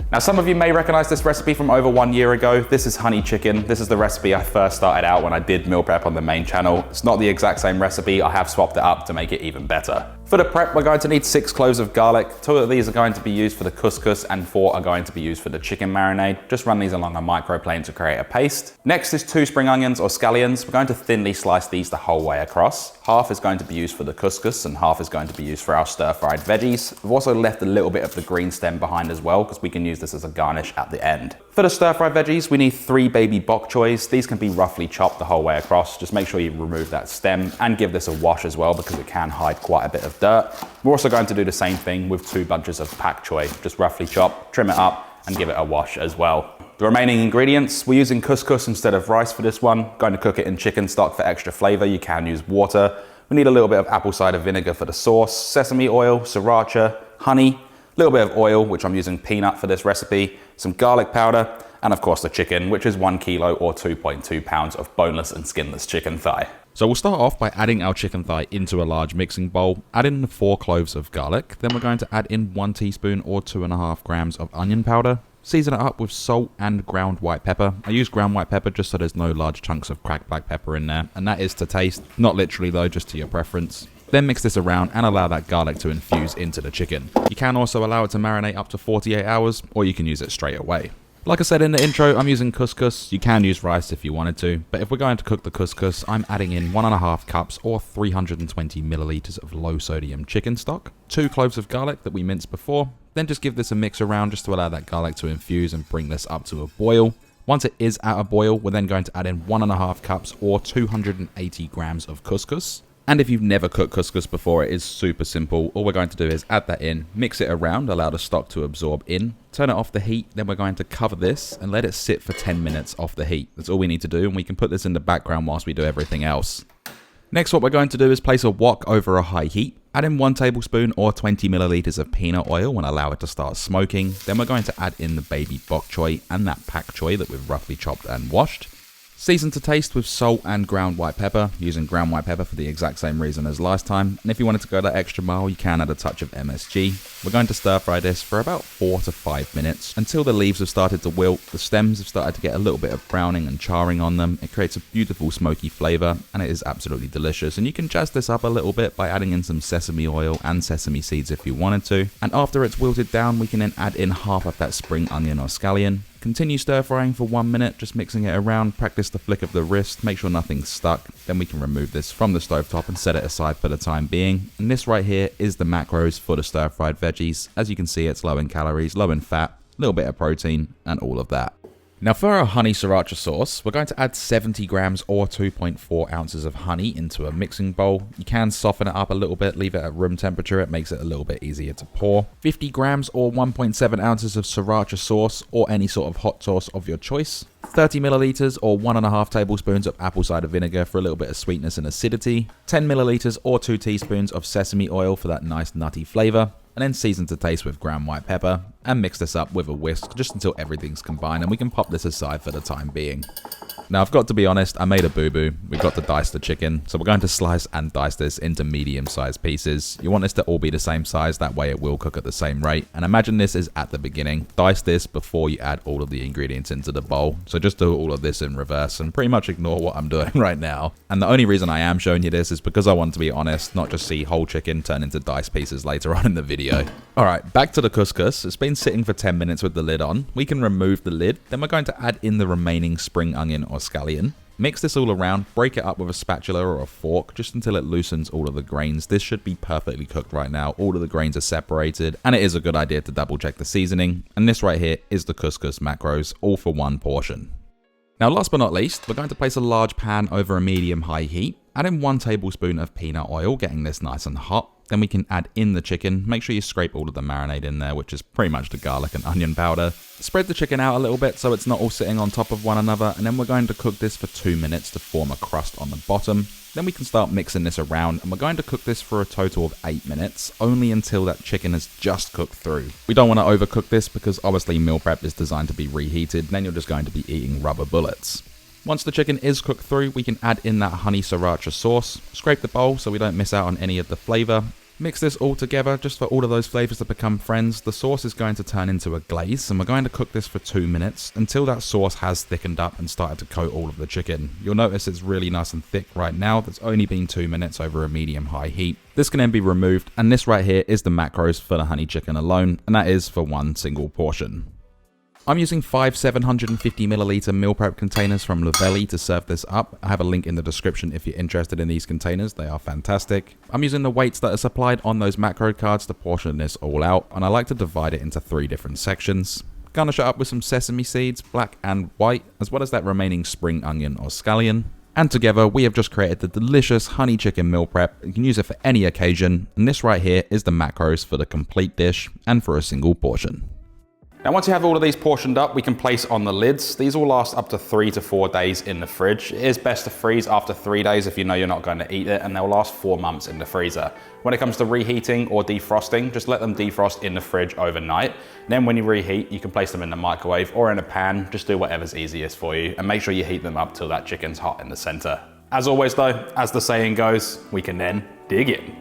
Now, some of you may recognize this recipe from over 1 year ago. This is honey chicken. This is the recipe I first started out when I did meal prep on the main channel. It's not the exact same recipe. I have swapped it up to make it even better. For the prep, we're going to need 6 cloves of garlic. 2 of these are going to be used for the couscous and 4 are going to be used for the chicken marinade. Just run these along a microplane to create a paste. Next is 2 spring onions or scallions. We're going to thinly slice these the whole way across. Half is going to be used for the couscous and half is going to be used for our stir-fried veggies. We've also left a little bit of the green stem behind as well because we can use this as a garnish at the end. For the stir-fried veggies, we need 3 baby bok choys. These can be roughly chopped the whole way across. Just make sure you remove that stem and give this a wash as well because it can hide quite a bit of dirt. We're also going to do the same thing with 2 bunches of pak choy. Just roughly chop, trim it up, and give it a wash as well. The remaining ingredients, we're using couscous instead of rice for this one. Going to cook it in chicken stock for extra flavor. You can use water. We need a little bit of apple cider vinegar for the sauce, sesame oil, sriracha, honey, a little bit of oil, which I'm using peanut for this recipe, some garlic powder, and of course the chicken, which is 1 kilo or 2.2 pounds of boneless and skinless chicken thigh. So we'll start off by adding our chicken thigh into a large mixing bowl, add in the 4 cloves of garlic, then we're going to add in 1 teaspoon or 2.5 grams of onion powder, season it up with salt and ground white pepper. I use ground white pepper just so there's no large chunks of cracked black pepper in there, and that is to taste, not literally though, just to your preference. Then mix this around and allow that garlic to infuse into the chicken. You can also allow it to marinate up to 48 hours, or you can use it straight away. Like I said in the intro, I'm using couscous. You can use rice if you wanted to, but if we're going to cook the couscous, I'm adding in 1.5 cups or 320 milliliters of low sodium chicken stock, 2 cloves of garlic that we minced before, then just give this a mix around just to allow that garlic to infuse and bring this up to a boil. Once it is at a boil, we're then going to add in 1.5 cups or 280 grams of couscous. And if you've never cooked couscous before, it is super simple. All we're going to do is add that in, mix it around, allow the stock to absorb in, turn it off the heat, then we're going to cover this and let it sit for 10 minutes off the heat. That's all we need to do, and we can put this in the background whilst we do everything else. Next, what we're going to do is place a wok over a high heat, add in 1 tablespoon or 20 milliliters of peanut oil and allow it to start smoking. Then we're going to add in the baby bok choy and that pak choy that we've roughly chopped and washed. Season to taste with salt and ground white pepper, using ground white pepper for the exact same reason as last time. And if you wanted to go that extra mile, you can add a touch of MSG. We're going to stir fry this for about 4 to 5 minutes until the leaves have started to wilt, the stems have started to get a little bit of browning and charring on them. It creates a beautiful smoky flavor and it is absolutely delicious. And you can jazz this up a little bit by adding in some sesame oil and sesame seeds if you wanted to. And after it's wilted down, we can then add in half of that spring onion or scallion. Continue stir frying for 1 minute, just mixing it around, practice the flick of the wrist, make sure nothing's stuck. Then we can remove this from the stovetop and set it aside for the time being. And this right here is the macros for the stir fried veggies. As you can see, it's low in calories, low in fat, a little bit of protein, and all of that. Now for our honey sriracha sauce, we're going to add 70 grams or 2.4 ounces of honey into a mixing bowl. You can soften it up a little bit, leave it at room temperature, it makes it a little bit easier to pour. 50 grams or 1.7 ounces of sriracha sauce or any sort of hot sauce of your choice. 30 milliliters or 1.5 tablespoons of apple cider vinegar for a little bit of sweetness and acidity. 10 milliliters or 2 teaspoons of sesame oil for that nice nutty flavor. And then season to taste with ground white pepper, and mix this up with a whisk just until everything's combined, and we can pop this aside for the time being. Now I've got to be honest, I made a boo-boo. We've got to dice the chicken, so we're going to slice and dice this into medium-sized pieces. You want this to all be the same size, that way it will cook at the same rate. And imagine this is at the beginning. Dice this before you add all of the ingredients into the bowl. So just do all of this in reverse and pretty much ignore what I'm doing right now. And the only reason I am showing you this is because I want to be honest, not just see whole chicken turn into diced pieces later on in the video. Alright, back to the couscous. It's been sitting for 10 minutes with the lid on. We can remove the lid, then we're going to add in the remaining spring onion or scallion. Mix this all around, break it up with a spatula or a fork just until it loosens all of the grains. This should be perfectly cooked right now. All of the grains are separated, and it is a good idea to double check the seasoning. And this right here is the couscous macros, all for 1 portion. Now last but not least, we're going to place a large pan over a medium-high heat. Add in 1 tablespoon of peanut oil, getting this nice and hot. Then we can add in the chicken. Make sure you scrape all of the marinade in there, which is pretty much the garlic and onion powder. Spread the chicken out a little bit so it's not all sitting on top of one another, and then we're going to cook this for 2 minutes to form a crust on the bottom. Then we can start mixing this around, and we're going to cook this for a total of 8 minutes, only until that chicken has just cooked through. We don't want to overcook this because obviously meal prep is designed to be reheated, then you're just going to be eating rubber bullets. Once the chicken is cooked through, we can add in that honey sriracha sauce. Scrape the bowl so we don't miss out on any of the flavor. Mix this all together just for all of those flavors to become friends. The sauce is going to turn into a glaze, and we're going to cook this for 2 minutes until that sauce has thickened up and started to coat all of the chicken. You'll notice it's really nice and thick right now. That's only been 2 minutes over a medium-high heat. This can then be removed, and this right here is the macros for the honey chicken alone, and that is for one single portion. I'm using 5 750ml meal prep containers from Lavelli to serve this up. I have a link in the description if you're interested in these containers. They are fantastic. I'm using the weights that are supplied on those macro cards to portion this all out, and I like to divide it into 3 different sections. Garnish it up with some sesame seeds, black and white, as well as that remaining spring onion or scallion. And together we have just created the delicious honey chicken meal prep. You can use it for any occasion, and this right here is the macros for the complete dish and for a single portion. Now once you have all of these portioned up, we can place on the lids. These will last up to 3 to 4 days in the fridge. It is best to freeze after 3 days if you know you're not going to eat it, and they'll last 4 months in the freezer. When it comes to reheating or defrosting, just let them defrost in the fridge overnight. Then when you reheat, you can place them in the microwave or in a pan. Just do whatever's easiest for you, and make sure you heat them up till that chicken's hot in the center. As always though, as the saying goes, we can then dig in.